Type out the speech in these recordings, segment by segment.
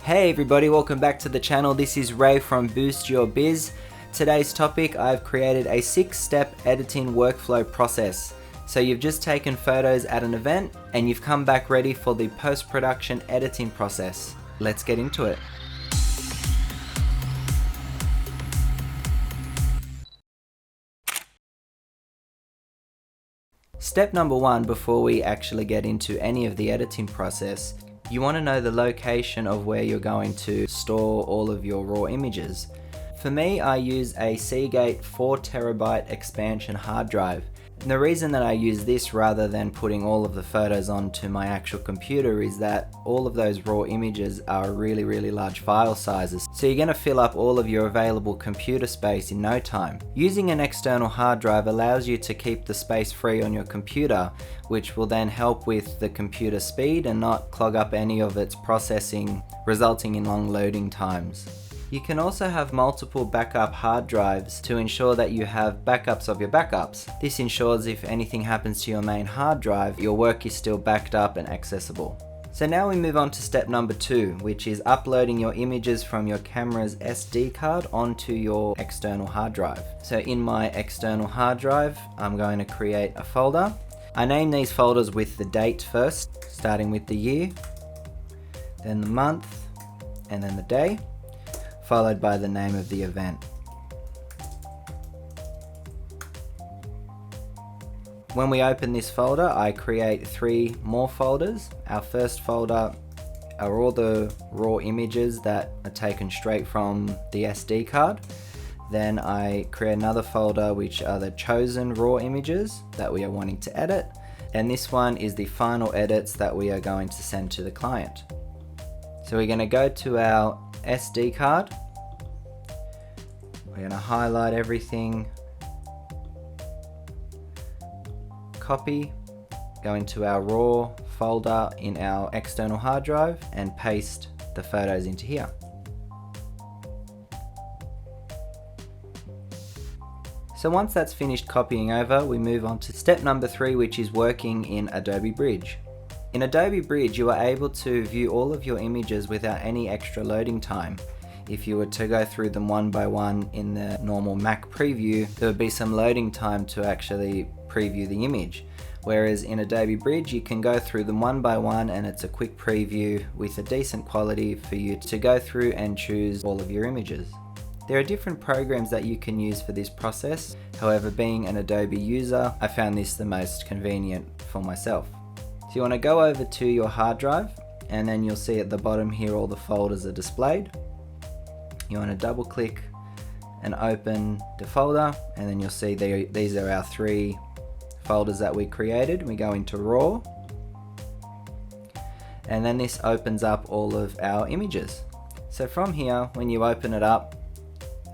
Hey everybody, welcome back to the channel. This is Ray from Boost Your Biz. Today's topic, I've created a 6-step editing workflow process. So you've just taken photos at an event and you've come back ready for the post-production editing process. Let's get into it. Step number 1, before we actually get into any of the editing process, you want to know the location of where you're going to store all of your raw images. For me, I use a Seagate 4TB expansion hard drive. And the reason that I use this rather than putting all of the photos onto my actual computer is that all of those raw images are really large file sizes. So you're going to fill up all of your available computer space in no time. Using an external hard drive allows you to keep the space free on your computer, which will then help with the computer speed and not clog up any of its processing, resulting in long loading times. You can also have multiple backup hard drives to ensure that you have backups of your backups. This ensures if anything happens to your main hard drive, your work is still backed up and accessible. So now we move on to step number 2, which is uploading your images from your camera's SD card onto your external hard drive. So in my external hard drive, I'm going to create a folder. I name these folders with the date first, starting with the year, then the month, and then the day, followed by the name of the event. When we open this folder, I create 3 more folders. Our first folder are all the raw images that are taken straight from the SD card. Then I create another folder which are the chosen raw images that we are wanting to edit. And this one is the final edits that we are going to send to the client. So we're going to go to our SD card. We're going to highlight everything, copy, go into our raw folder in our external hard drive and paste the photos into here. So once that's finished copying over, we move on to step number 3, which is working in Adobe Bridge. In Adobe Bridge, you are able to view all of your images without any extra loading time. If you were to go through them one by one in the normal Mac preview, there would be some loading time to actually preview the image. Whereas in Adobe Bridge, you can go through them one by one and it's a quick preview with a decent quality for you to go through and choose all of your images. There are different programs that you can use for this process. However, being an Adobe user, I found this the most convenient for myself. So you want to go over to your hard drive and then you'll see at the bottom here all the folders are displayed. You want to double click and open the folder and then you'll see these are our 3 folders that we created. We go into RAW and then this opens up all of our images. So from here, when you open it up,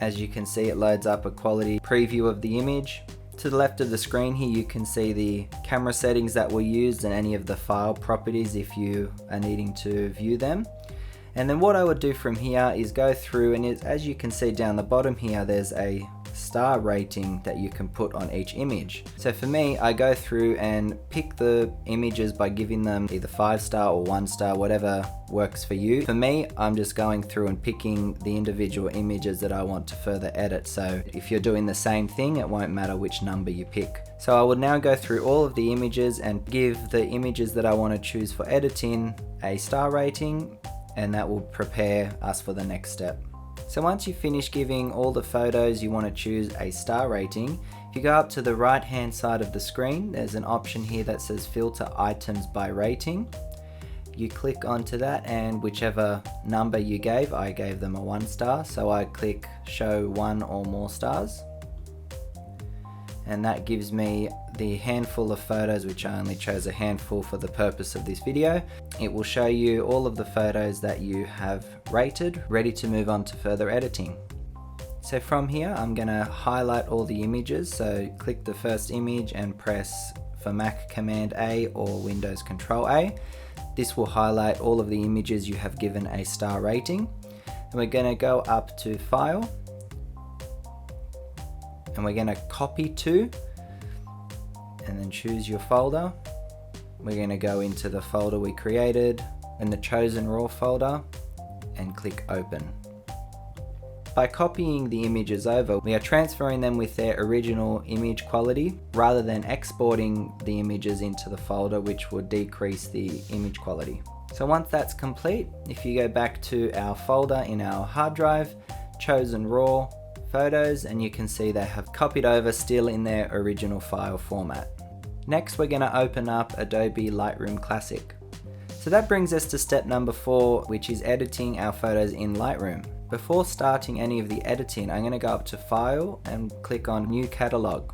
as you can see, it loads up a quality preview of the image. To the left of the screen here, you can see the camera settings that were used and any of the file properties if you are needing to view them. And then what I would do from here is go through and as you can see down the bottom here, there's a star rating that you can put on each image. So for me, I go through and pick the images by giving them either 5-star or 1-star, whatever works for you. For me, I'm just going through and picking the individual images that I want to further edit. So if you're doing the same thing, it won't matter which number you pick. So I will now go through all of the images and give the images that I want to choose for editing a star rating, and that will prepare us for the next step. So once you finish giving all the photos you want to choose a star rating, if you go up to the right hand side of the screen, there's an option here that says filter items by rating. You click onto that and whichever number you gave, I gave them a 1-star, so I click show 1 or more stars. And that gives me the handful of photos, which I only chose a handful for the purpose of this video. It will show you all of the photos that you have rated, ready to move on to further editing. So from here, I'm going to highlight all the images. So click the first image and press for Mac Command A or Windows Control A. This will highlight all of the images you have given a star rating. And we're going to go up to File, and we're going to copy to and then choose your folder. We're going to go into the folder we created in the chosen raw folder and click open. By copying the images over, we are transferring them with their original image quality rather than exporting the images into the folder, which would decrease the image quality. So once that's complete, if you go back to our folder in our hard drive, chosen raw photos, and you can see they have copied over still in their original file format. Next, we're going to open up Adobe Lightroom Classic. So that brings us to step number 4, which is editing our photos in Lightroom. Before starting any of the editing, I'm going to go up to File and click on New Catalog.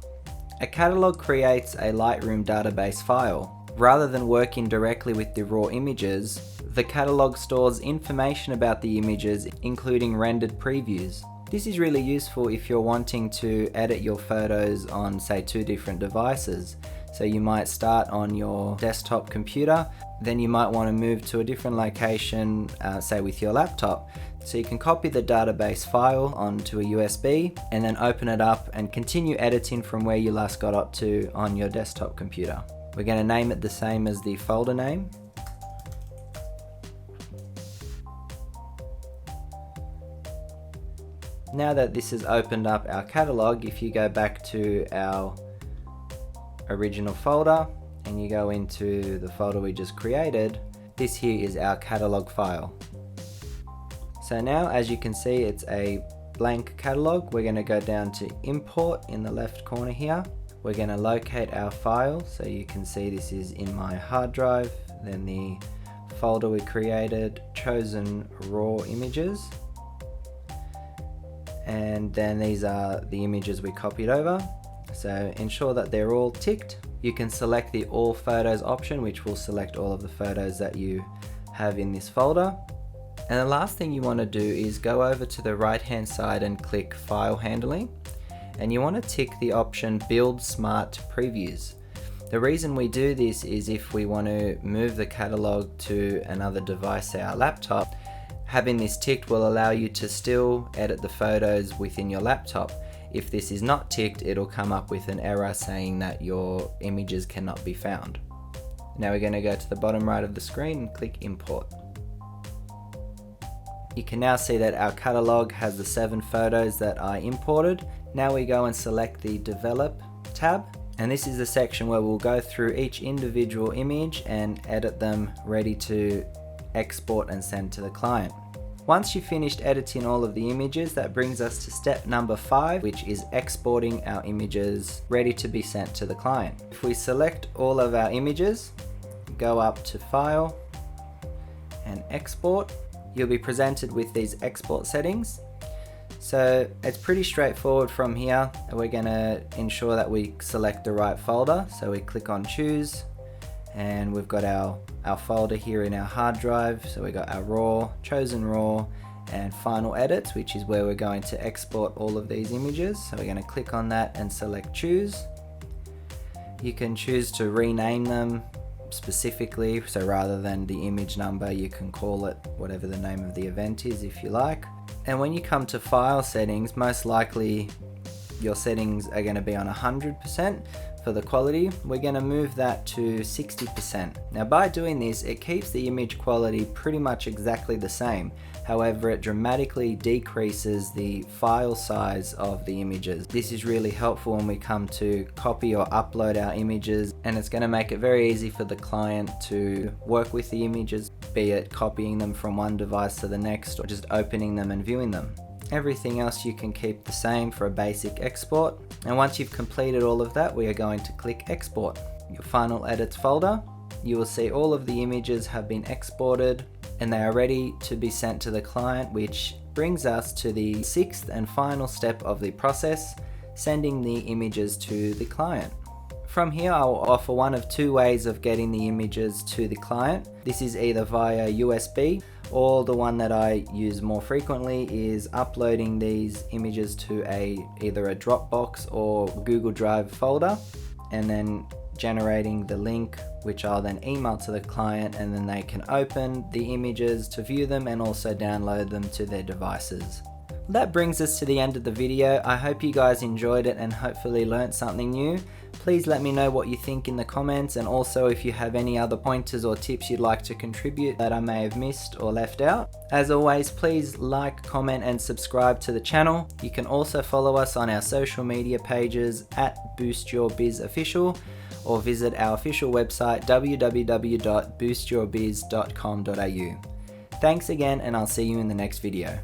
A catalog creates a Lightroom database file. Rather than working directly with the raw images, the catalog stores information about the images, including rendered previews. This is really useful if you're wanting to edit your photos on, say, 2 different devices. So you might start on your desktop computer, then you might want to move to a different location, say with your laptop. So you can copy the database file onto a USB and then open it up and continue editing from where you last got up to on your desktop computer. We're going to name it the same as the folder name. Now that this has opened up our catalog, if you go back to our original folder and you go into the folder we just created, this here is our catalog file. So now, as you can see, it's a blank catalog. We're going to go down to import in the left corner here. We're going to locate our file, so you can see this is in my hard drive, then the folder we created, chosen raw images, and then these are the images we copied over. So ensure that they're all ticked. You can select the all photos option, which will select all of the photos that you have in this folder. And the last thing you want to do is go over to the right hand side and click File Handling, and you want to tick the option Build Smart Previews. The reason we do this is if we want to move the catalog to another device, say our laptop, having this ticked will allow you to still edit the photos within your laptop. If this is not ticked, it'll come up with an error saying that your images cannot be found. Now we're going to go to the bottom right of the screen and click Import. You can now see that our catalog has the 7 photos that I imported. Now we go and select the Develop tab, and this is the section where we'll go through each individual image and edit them ready to export and send to the client. Once you've finished editing all of the images, that brings us to step number 5, which is exporting our images ready to be sent to the client. If we select all of our images, go up to File and Export, you'll be presented with these export settings. So it's pretty straightforward from here. We're going to ensure that we select the right folder. So we click on Choose, and we've got our folder here in our hard drive. So we got our raw, chosen raw, and final edits, which is where we're going to export all of these images. So we're going to click on that and select Choose. You can choose to rename them specifically, so rather than the image number, you can call it whatever the name of the event is if you like. And when you come to file settings, most likely your settings are going to be on 100% for the quality. We're going to move that to 60%. Now by doing this, it keeps the image quality pretty much exactly the same. However, it dramatically decreases the file size of the images. This is really helpful when we come to copy or upload our images, and it's going to make it very easy for the client to work with the images, be it copying them from one device to the next or just opening them and viewing them. Everything else you can keep the same for a basic export. And once you've completed all of that, we are going to click Export. Your final edits folder, you will see all of the images have been exported and they are ready to be sent to the client, which brings us to the 6th and final step of the process, sending the images to the client. From here, I will offer one of 2 ways of getting the images to the client. This is either via USB, or the one that I use more frequently is uploading these images to either a Dropbox or Google Drive folder, and then generating the link, which I'll then email to the client, and then they can open the images to view them and also download them to their devices. that brings us to the end of the video. I hope you guys enjoyed it and hopefully learnt something new. Please let me know what you think in the comments, and also if you have any other pointers or tips you'd like to contribute that I may have missed or left out. As always, please like, comment and subscribe to the channel. You can also follow us on our social media pages at BoostYourBizOfficial, or visit our official website www.boostyourbiz.com.au. Thanks again, and I'll see you in the next video.